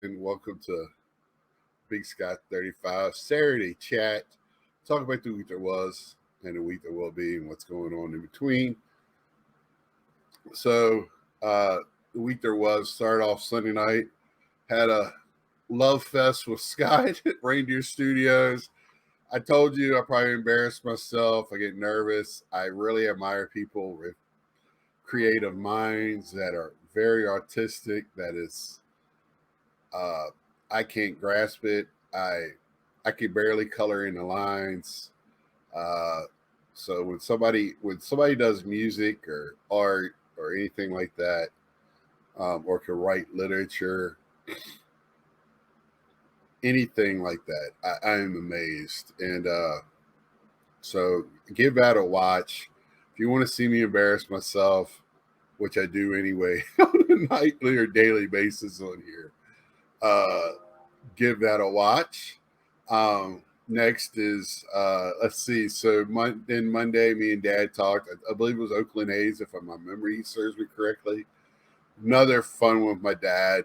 and welcome to Big Sky 35 Saturday chat. Talk about the week that was and the week that will be and what's going on in between. So, the week there was started off Sunday night, had a love fest with Sky at Reindeer Studios. I told you I probably embarrassed myself. I get nervous. I really admire people with creative minds that are very artistic. That is, uh, I can't grasp it. I can barely color in the lines. Uh, so when somebody does music or art or anything like that, or can write literature, anything like that, I am amazed. And so give that a watch. If you want to see me embarrass myself, which I do anyway on a nightly or daily basis on here, uh, give that a watch. Next is let's see. So Monday, me and Dad talked. I believe it was Oakland A's, if my memory serves me correctly. Another fun one with my dad.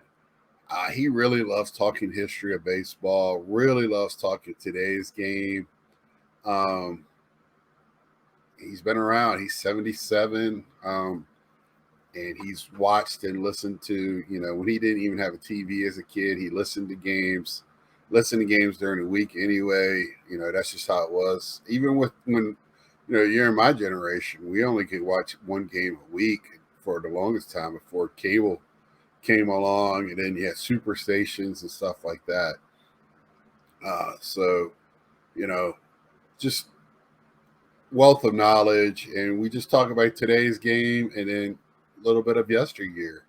He really loves talking history of baseball. Really loves talking today's game. Um, he's been around. He's 77. And he's watched and listened to, when he didn't even have a TV as a kid, he listened to games during the week anyway. That's just how it was. Even when you're in my generation, we only could watch one game a week for the longest time before cable came along, and then you had super stations and stuff like that. So, you know, just wealth of knowledge, and we just talk about today's game and then a little bit of yesteryear.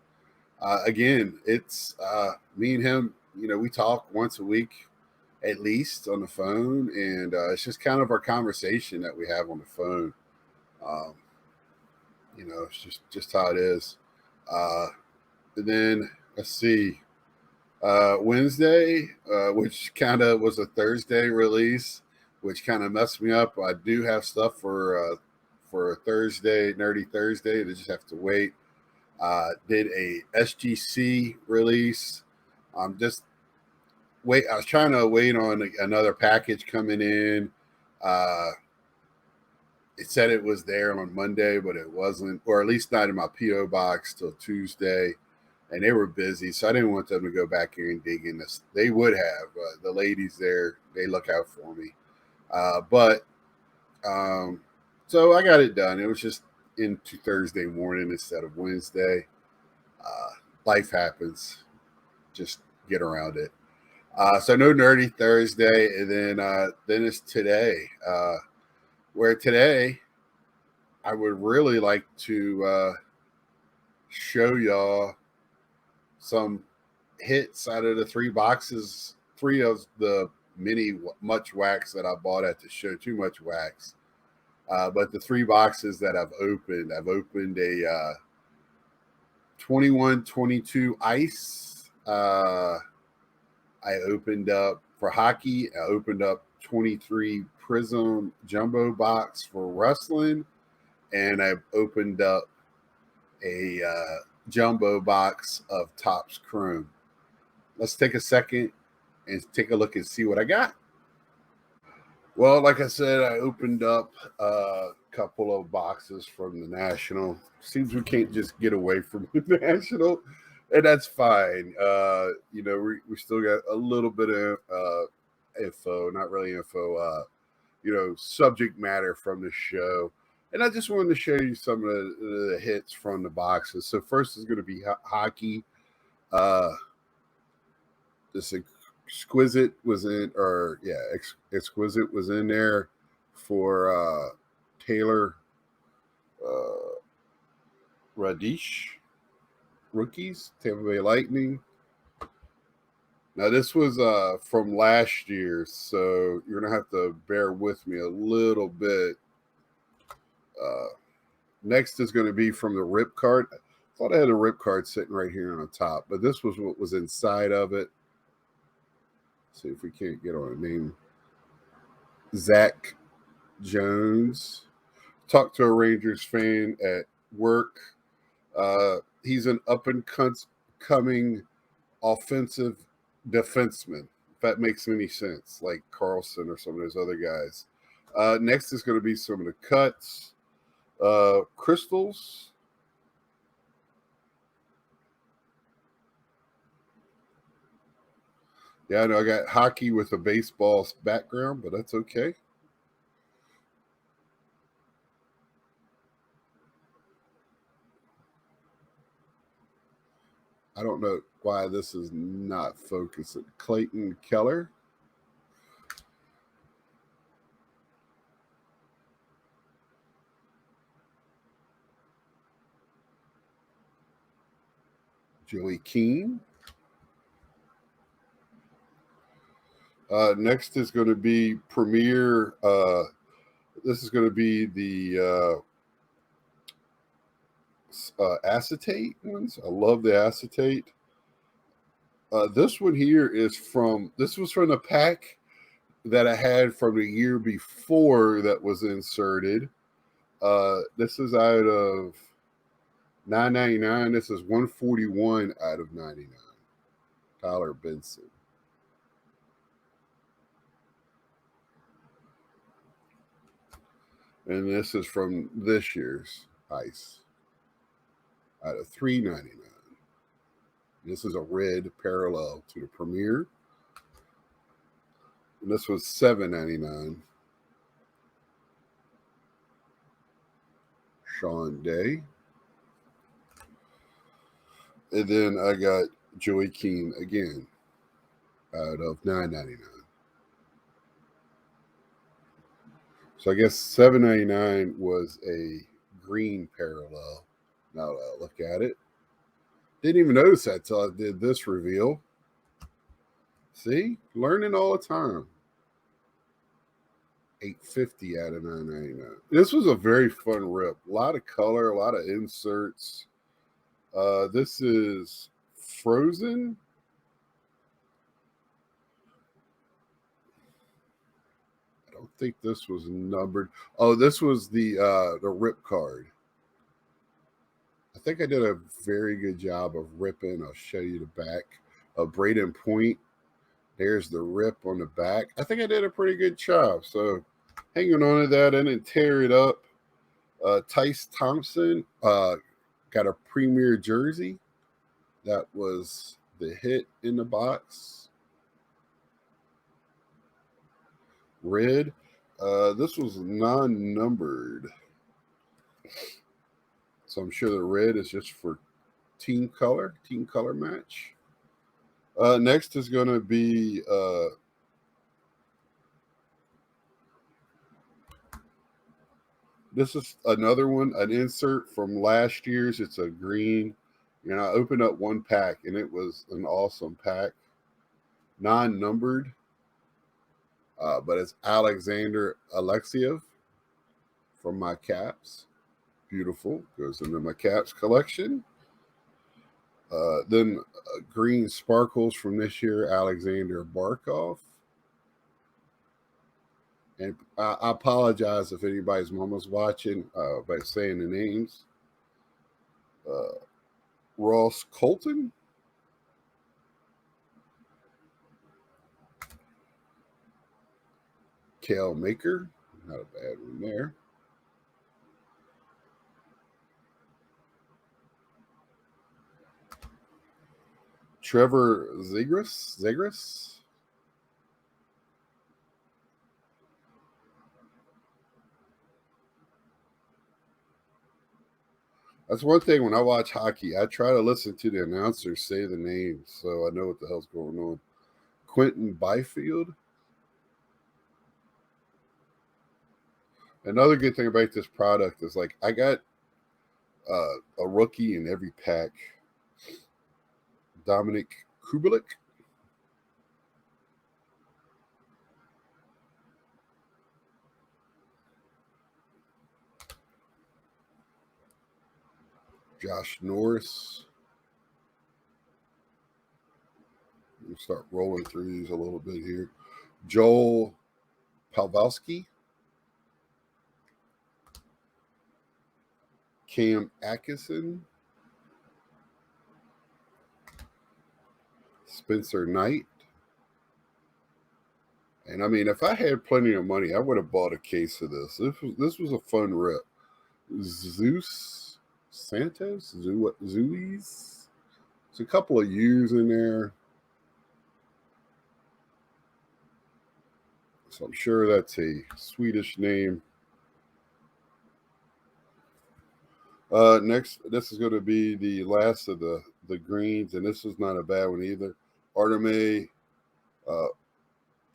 Again, it's me and him. We talk once a week at least on the phone, and it's just kind of our conversation that we have on the phone. Um, it's just how it is. Uh, and then let's see, Wednesday, which kind of was a Thursday release, which kind of messed me up. I do have stuff for a Thursday, Nerdy Thursday. They just have to wait. Did a SGC release. Just wait. I was trying to wait on another package coming in. Uh, it said it was there on Monday, but it wasn't, or at least not in my PO box till Tuesday. And they were busy, so I didn't want them to go back here and dig in this. They would have. The ladies there, they look out for me. But so I got it done. It was just into Thursday morning instead of Wednesday. Uh, Life happens. Just get around it. So no Nerdy Thursday, and then it's today. Where today I would really like to show y'all some hits out of the three of the many much wax that I bought at the show. Too much wax, but the three boxes that I've opened a 21-22 ice. I opened up for hockey. I opened up 23 Prism jumbo box for wrestling, and I opened up a jumbo box of Topps Chrome. Let's take a second and take a look and see what I got. Well, like I said, I opened up a couple of boxes from the National. Seems we can't just get away from the National, and that's fine. We still got a little bit of info, not really info, subject matter from the show. And I just wanted to show you some of the hits from the boxes. So first is going to be hockey. This exquisite was in, or yeah, exquisite was in there for Taylor Radish rookies, Tampa Bay Lightning. Now this was from last year, so you're gonna have to bear with me a little bit. Next is going to be from the rip card. I thought I had a rip card sitting right here on the top, but this was what was inside of it. Let's see if we can't get on a name. Zach Jones. Talked to a Rangers fan at work. He's an up and coming offensive defenseman, if that makes any sense, like Carlson or some of those other guys. Next is going to be some of the cuts. Crystals. Yeah, I know I got hockey with a baseball background, but that's okay. I don't know why this is not focusing. Clayton Keller. Joey Keane. Next is going to be Premier. This is going to be the acetate ones. I love the acetate. This one here is this was from the pack that I had from the year before that was inserted. This is out of $9.99. This is $141 out of $99. Tyler Benson. And this is from this year's ice out of $3.99. This is a red parallel to the Premier. And this was $7.99. Sean Day. And then I got Joey Keane again out of $9.99. So I guess $7.99 was a green parallel. Now that I look at it. Didn't even notice that till I did this reveal. See? Learning all the time. $8.50 out of $9.99. This was a very fun rip. A lot of color, a lot of inserts. This is Frozen. I don't think this was numbered. Oh, this was the rip card. I think I did a very good job of ripping. I'll show you the back of Braden Point. There's the rip on the back. I think I did a pretty good job. So hanging on to that, I didn't tear it up. Tice Thompson got a Premier jersey. That was the hit in the box. Red. This was non-numbered. So I'm sure the red is just for team color match. Next is going to be this is another one, an insert from last year's. It's a green. And I opened up one pack, and it was an awesome pack. Non-numbered, but it's Alexander Alexiev from my Caps. Beautiful. Goes into my Caps collection. Then green sparkles from this year, Alexander Barkov. And I apologize if anybody's mama's watching by saying the names. Ross Colton. Kale Maker. Not a bad one there. Trevor Zegras. That's one thing when I watch hockey, I try to listen to the announcers say the names so I know what the hell's going on. Quentin Byfield. Another good thing about this product is like I got a rookie in every pack. Dominic Kubalik. Josh Norris. We'll start rolling through these a little bit here. Joel Pavelski. Cam Atkinson. Spencer Knight. And I mean, if I had plenty of money, I would have bought a case of this. This was a fun rip. Zeus Santos, Zeus. There's a couple of U's in there, so I'm sure that's a Swedish name. Next, this is going to be the last of the greens, and this is not a bad one either. Artemi uh,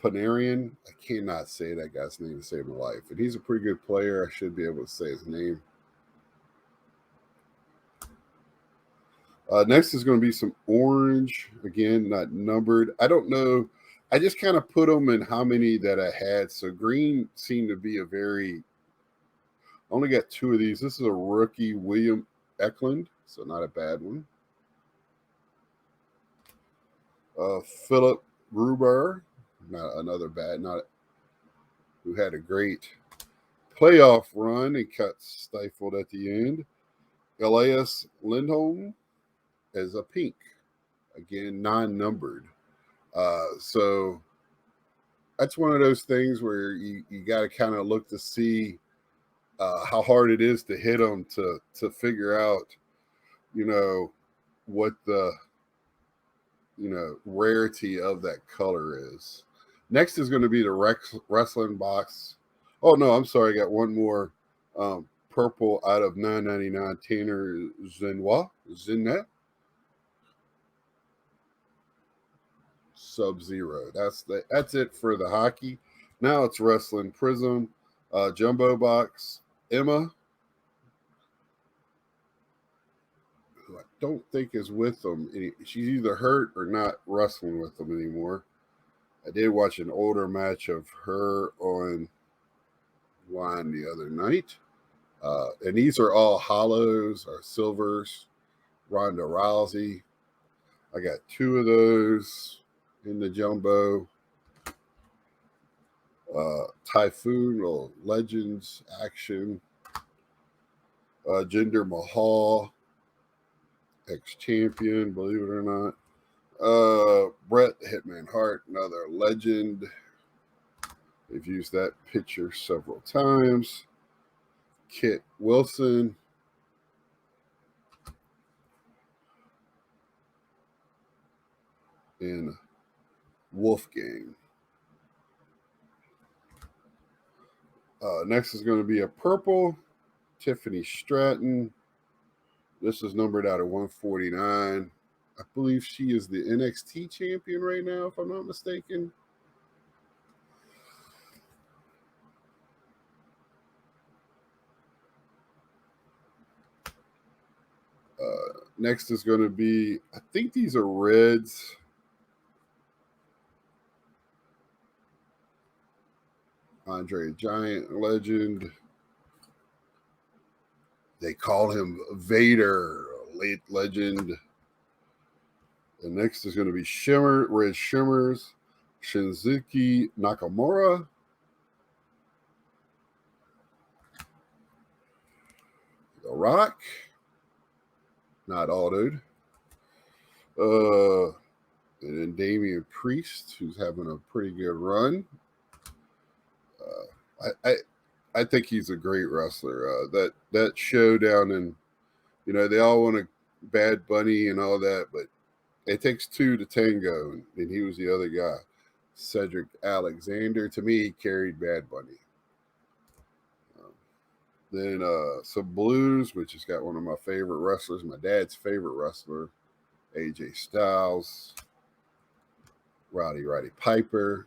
Panarian. I cannot say that guy's name to save my life, and he's a pretty good player. I should be able to say his name. Next is going to be some orange. Again, not numbered. I don't know. I just kind of put them in how many that I had. So green seemed to be a very. I only got 2 of these. This is a rookie, William Eklund, so not a bad one. Philip Gruber, not another bad, not who had a great playoff run and got stifled at the end. Elias Lindholm as a pink, again non-numbered. So that's one of those things where you got to kind of look to see how hard it is to hit them to figure out, what the rarity of that color is. Next is going to be the wrestling box. Oh no, I'm sorry, I got one more purple out of 9.99. Tanner Zinet Sub-Zero. That's it for the hockey. Now it's wrestling. Prism jumbo box. Emma, who I don't think is with them. She's either hurt or not wrestling with them anymore. I did watch an older match of her online the other night. And these are all hollows or silvers. Ronda Rousey. I got 2 of those in the jumbo. Typhoon, little Legends action. Jinder Mahal, ex-champion, believe it or not. Bret Hitman Hart, another legend. They've used that picture several times. Kit Wilson. And Wolfgang. Next is going to be a purple Tiffany Stratton. This is numbered out of 149. I believe she is the NXT champion right now, if I'm not mistaken. Next is going to be, I think these are reds. Andre Giant legend. They call him Vader, late legend. The next is going to be Red Shimmers, Shinzuki Nakamura. The Rock, not autoed. And then Damian Priest, who's having a pretty good run. I think he's a great wrestler. That showdown, and they all want a Bad Bunny and all that, but it takes 2 to tango, and he was the other guy. Cedric Alexander, to me, he carried Bad Bunny. Then some blues, which has got one of my favorite wrestlers, my dad's favorite wrestler, AJ Styles, Roddy Piper.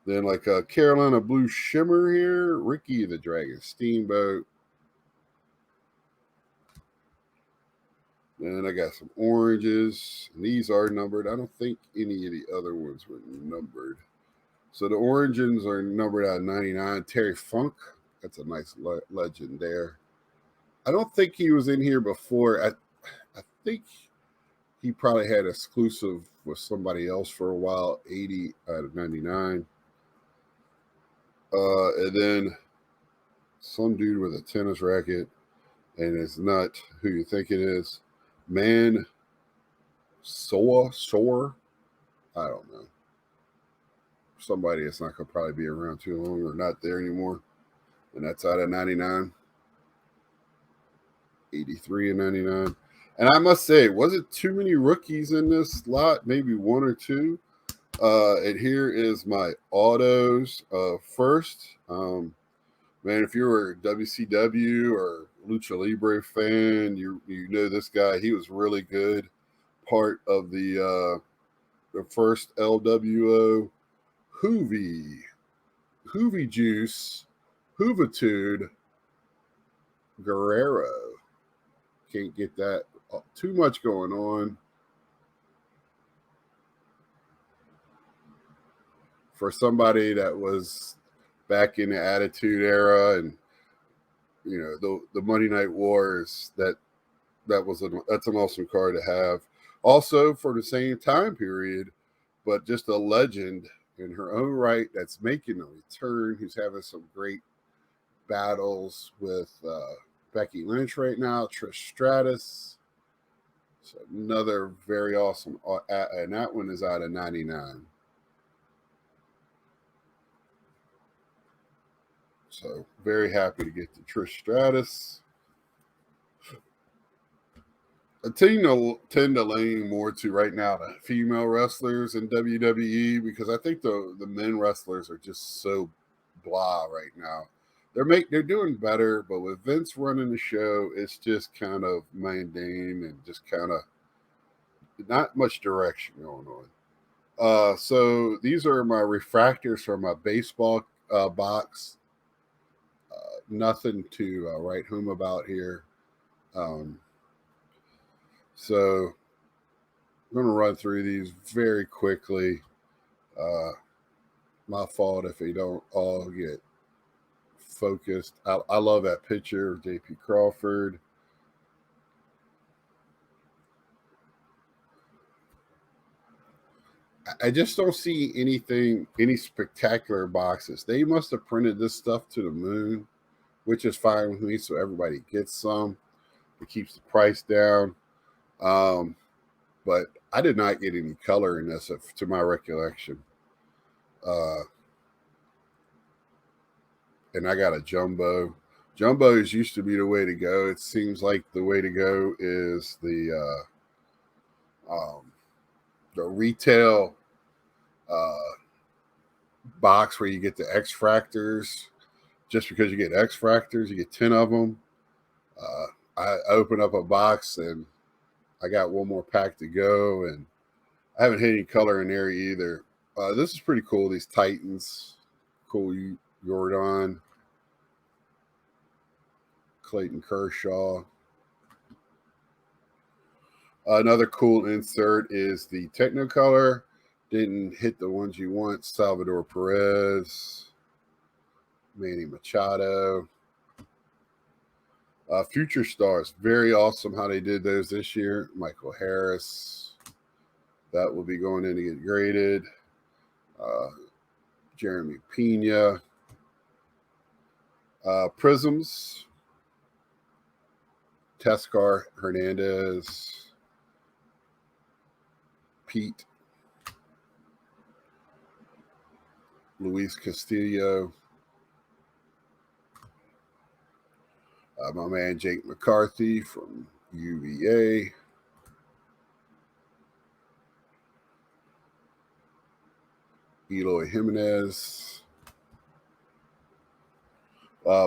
Then like a Carolina Blue Shimmer here, Ricky the Dragon Steamboat. And I got some oranges. And these are numbered. I don't think any of the other ones were numbered. So the oranges are numbered out of 99. Terry Funk, that's a nice legend there. I don't think he was in here before. I think he probably had exclusive with somebody else for a while. 80 out of 99. And then some dude with a tennis racket, and it's not who you think it is. Man, Soar. I don't know. somebody that's not going to probably be around too long or not there anymore. And that's out of 99. 83 and 99. And I must say, wasn't too many rookies in this lot, maybe one or two. And here is my autos first. Man, if you were a WCW or Lucha Libre fan, you know this guy. He was really good. Part of the first LWO Hoovy Juice, Hoovitude Guerrero. Can't get that too much going on. For somebody that was back in the Attitude Era and you know the Monday Night Wars, that's an awesome card to have. Also for the same time period, but just a legend in her own right that's making a return, who's having some great battles with Becky Lynch right now, Trish Stratus. So another very awesome, and that one is out of 99. So very happy to get the Trish Stratus. I tend to lean more to right now the female wrestlers in WWE because I think the men wrestlers are just so blah right now. They're doing better, but with Vince running the show, it's just kind of mundane and just kind of not much direction going on. So these are my refractors from my baseball box. Nothing to write home about here. So I'm going to run through these very quickly. My fault if they don't all get focused. I love that picture of J.P. Crawford. I just don't see any spectacular boxes. They must have printed this stuff to the moon, which is fine with me, so everybody gets some. It keeps the price down. But I did not get any color in this, to my recollection. And I got a jumbo. Jumbos used to be the way to go. It seems like the way to go is the retail box where you get the X Fractors. Just because you get X Fractors, you get 10 of them. I opened up a box and I got one more pack to go, and I haven't hit any color in there either. This is pretty cool. These Titans, cool. Jordan, Clayton Kershaw. Another cool insert is the Technicolor. Didn't hit the ones you want. Salvador Perez, Manny Machado. Future Stars, very awesome how they did those this year. Michael Harris, that will be going in to get graded. Jeremy Pena. Prisms, Tescar Hernandez, Pete, Luis Castillo, my man Jake McCarthy from UVA, Eloy Jimenez,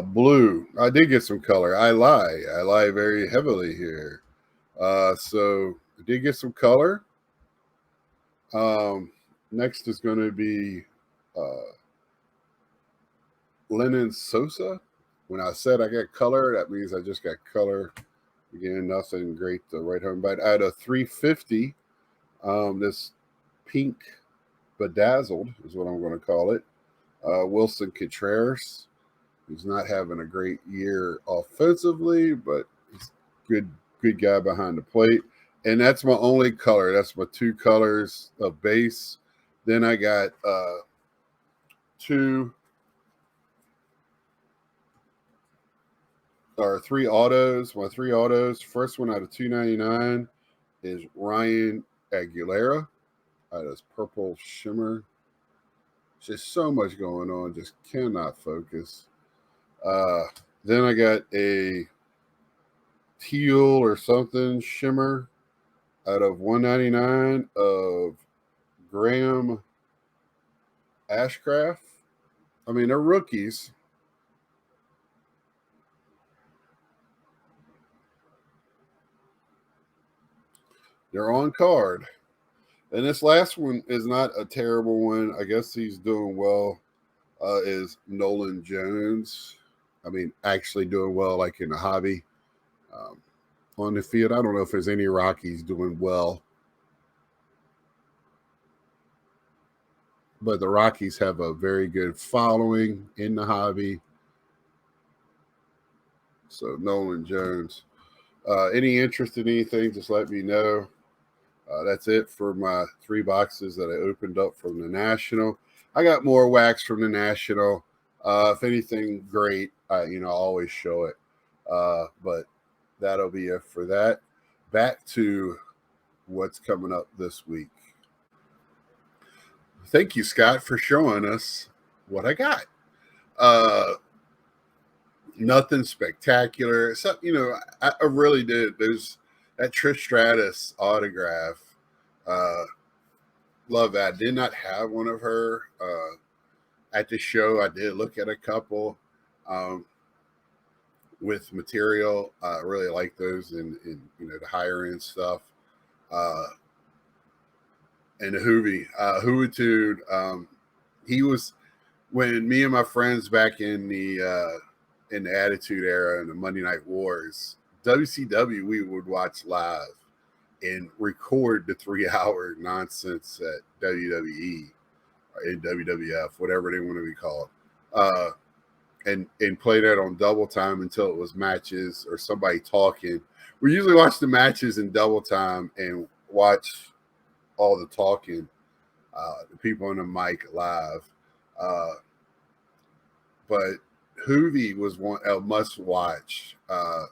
blue. I did get some color. I lie very heavily here. So I did get some color. Next is going to be Lennon Sosa. When I said I got color, that means I just got color. Again, nothing great to write home about. I had a 350. This pink bedazzled is what I'm going to call it. Wilson Contreras. He's not having a great year offensively, but he's good guy behind the plate. And that's my only color. That's my two colors of base. Then I got three autos. My three autos. First one out of 299 is Ryan Aguilera. This purple shimmer. Just so much going on, just cannot focus. Uh, then I got a teal or something shimmer out of 199 of Graham Ashcraft. I mean, they're rookies. They're on card. And this last one is not a terrible one. I guess he's doing well. Is Nolan Jones. I mean, actually doing well, like in the hobby. Um, on the field, I don't know if there's any Rockies doing well. But the Rockies have a very good following in the hobby. So Nolan Jones. Any interest in anything, just let me know. That's it for my 3 boxes that I opened up from the National. I got more wax from the National. If anything great, I'll always show it. But that'll be it for that. Back to what's coming up this week. Thank you, Scott, for showing us what I got. Nothing spectacular. So, I really did. There's that Trish Stratus autograph. Love that. I did not have one of her at the show. I did look at a couple with material. I really like those in the higher end stuff. And the Hoovitude, he was when me and my friends back in the Attitude Era and the Monday Night Wars, WCW, we would watch live and record the 3-hour nonsense at WWE or in WWF, whatever they want to be called, and play that on double time until it was matches or somebody talking. We usually watch the matches in double time and watch all the talking, the people on the mic live. But Hoovy was a must watch. I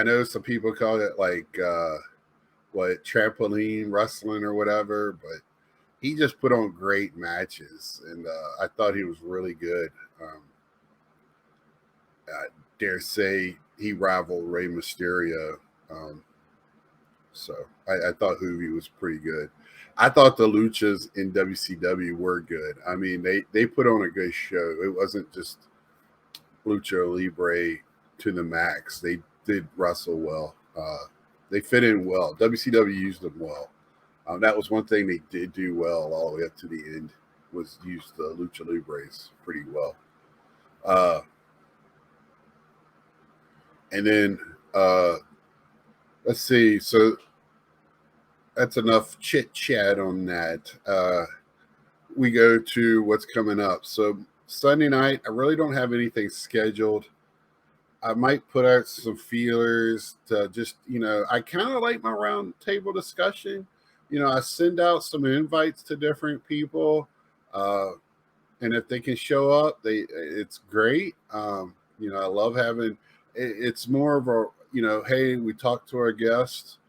know some people call it like trampoline wrestling or whatever, but he just put on great matches, and I thought he was really good. I dare say he rivaled Rey Mysterio. So I thought Hoovy was pretty good. I thought the Luchas in WCW were good. I mean, they put on a good show. It wasn't just Lucha Libre to the max. They did wrestle well. They fit in well. WCW used them well. That was one thing they did do well all the way up to the end, was use the Lucha Libres pretty well. And then let's see. So that's enough chit chat on that. We go to what's coming up. So Sunday night, I really don't have anything scheduled. I might put out some feelers to just, I kind of like my round table discussion. I send out some invites to different people. And if they can show up, it's great. I love having, it's more of a, hey, we talk to our guests,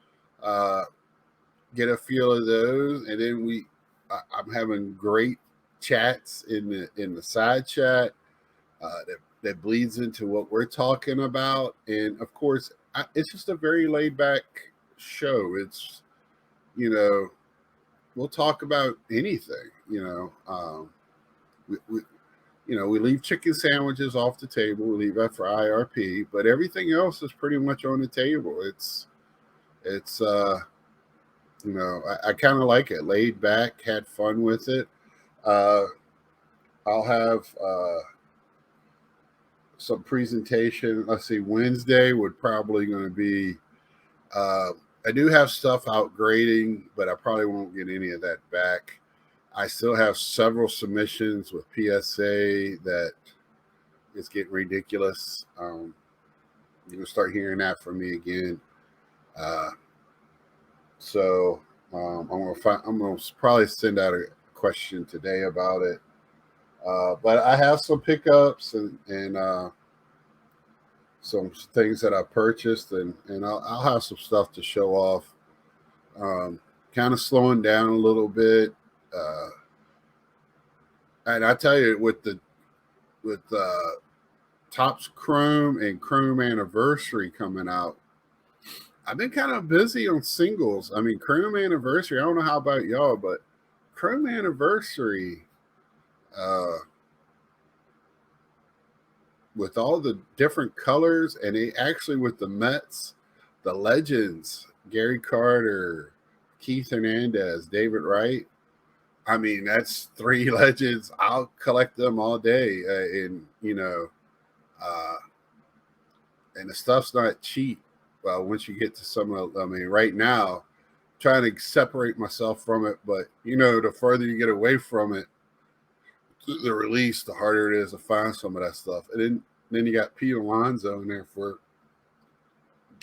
get a feel of those. And then I'm having great chats in the side chat that bleeds into what we're talking about. And of course, it's just a very laid back show. It's, we'll talk about anything, we leave chicken sandwiches off the table. We leave that for IRP, but everything else is pretty much on the table. It's I kind of like it. Laid back, had fun with it. I'll have some presentation. Let's see, Wednesday would probably going to be. I do have stuff out grading, but I probably won't get any of that back. I still have several submissions with PSA that is getting ridiculous. You're gonna start hearing that from me again. So I'm gonna probably send out a question today about it. But I have some pickups and some things that I purchased, and I'll have some stuff to show off. Kind of slowing down a little bit. And I tell you, with Topps Chrome and Chrome Anniversary coming out, I've been kind of busy on singles. I mean, Chrome Anniversary, I don't know how about y'all, but Chrome Anniversary, uh, with all the different colors, and actually with the Mets, the legends, Gary Carter, Keith Hernandez, David Wright. I mean, that's three legends. I'll collect them all day. Uh, and the stuff's not cheap. Well, once you get to some of, I mean, right now, trying to separate myself from it, but the further you get away from it, the release, the harder it is to find some of that stuff. And then you got Pete Alonso in there for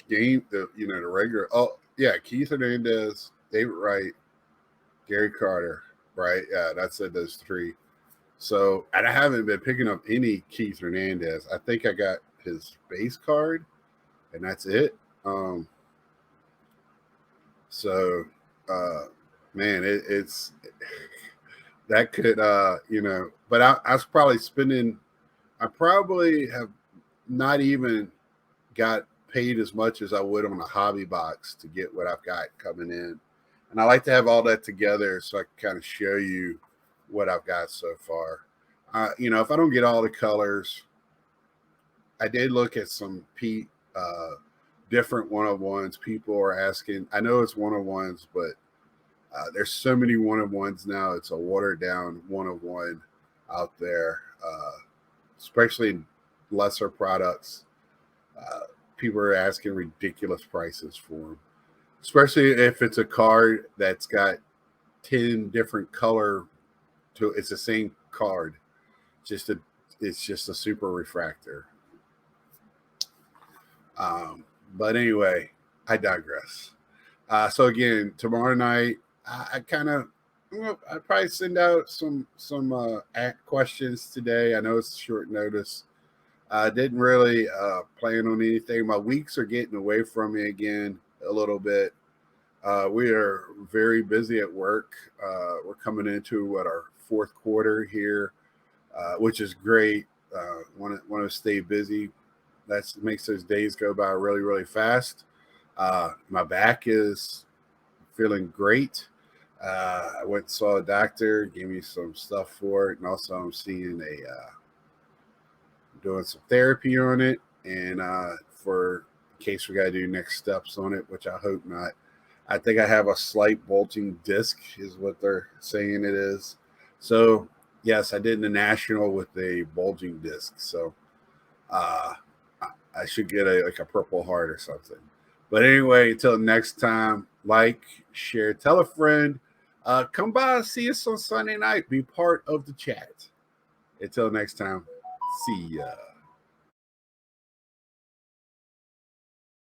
the regular. Oh yeah, Keith Hernandez, David Wright, Gary Carter. Right, yeah, that's it. Those three. So, and I haven't been picking up any Keith Hernandez. I think I got his base card, and that's it. So, man, it's that could, but I was probably spending. I probably have not even got paid as much as I would on a hobby box to get what I've got coming in. And I like to have all that together so I can kind of show you what I've got so far. If I don't get all the colors, I did look at some different one-of-ones. People are asking. I know it's one-of-ones, but there's so many one-of-ones now. It's a watered-down one-of-one out there, especially in lesser products. People are asking ridiculous prices for them, especially if it's a card that's got 10 different color to it's the same card. It's just a super refractor. But anyway, I digress. So again, tomorrow night, I probably send out some questions today. I know it's short notice. I didn't really plan on anything. My weeks are getting away from me again a little bit. We are very busy at work. We're coming into our fourth quarter here, which is great. Want to stay busy. That makes those days go by really, really fast. My back is feeling great. I went and saw a doctor, gave me some stuff for it, and also I'm seeing doing some therapy on it, and for in case we got to do next steps on it, which I hope not. I think I have a slight bulging disc, is what they're saying it is. So yes, I did the national with a bulging disc. So I should get a Purple Heart or something. But anyway, until next time, like, share, tell a friend. Come by and see us on Sunday night. Be part of the chat. Until next time, see ya.